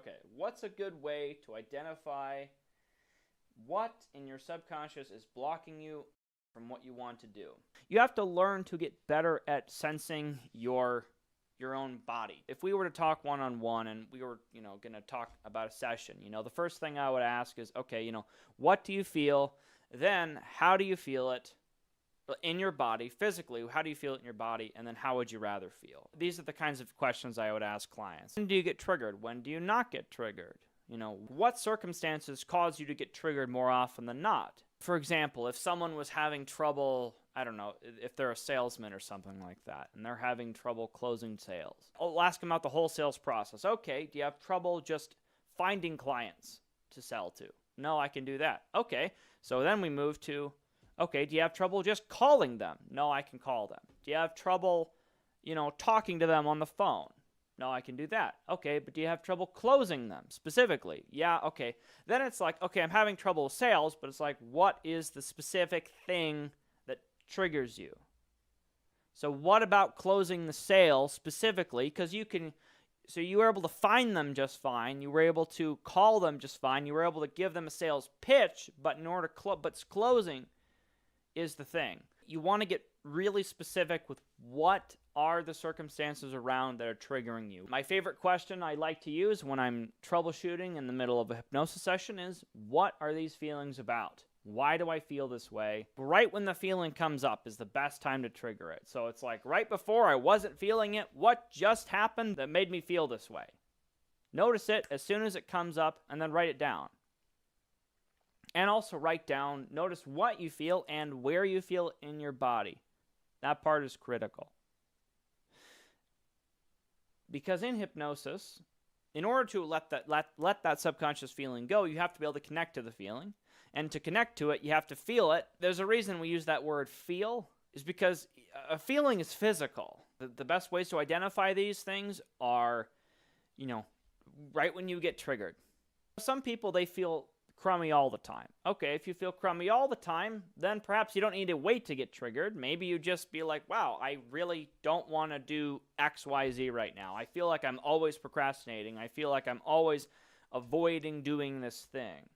Okay, what's a good way to identify what in your subconscious is blocking you from what you want to do? You have to learn to get better at sensing your own body. If we were to talk one-on-one and we were, going to talk about a session, the first thing I would ask is, okay, what do you feel? Then how do you feel it in your body, physically? How do you feel it in your body? And then how would you rather feel? These are the kinds of questions I would ask clients. When do you get triggered? When do you not get triggered? What circumstances cause you to get triggered more often than not? For example, if someone was having trouble, I don't know, if they're a salesman or something like that, and they're having trouble closing sales, I'll ask them about the whole sales process. Okay, do you have trouble just finding clients to sell to? No, I can do that. Okay, so then we move to, okay, do you have trouble just calling them? No, I can call them. Do you have trouble, talking to them on the phone? No, I can do that. Okay, but do you have trouble closing them specifically? Yeah, okay. Then it's like, okay, I'm having trouble with sales, but it's like, what is the specific thing that triggers you? So what about closing the sale specifically? Because you were able to find them just fine. You were able to call them just fine. You were able to give them a sales pitch, but in order to closing is the thing. You want to get really specific with what are the circumstances around that are triggering you. My favorite question I like to use when I'm troubleshooting in the middle of a hypnosis session is, what are these feelings about? Why do I feel this way? Right when the feeling comes up is the best time to trigger it. So it's like right before I wasn't feeling it, what just happened that made me feel this way? Notice it as soon as it comes up and then write it down. And also write down, notice what you feel and where you feel it in your body. That part is critical. Because in hypnosis, in order to let that subconscious feeling go, you have to be able to connect to the feeling. And to connect to it, you have to feel it. There's a reason we use that word feel, is because a feeling is physical. The best ways to identify these things are, right when you get triggered. Some people, they feel crummy all the time. Okay, if you feel crummy all the time, then perhaps you don't need to wait to get triggered. Maybe you just be like, wow, I really don't want to do X, Y, Z right now. I feel like I'm always procrastinating. I feel like I'm always avoiding doing this thing.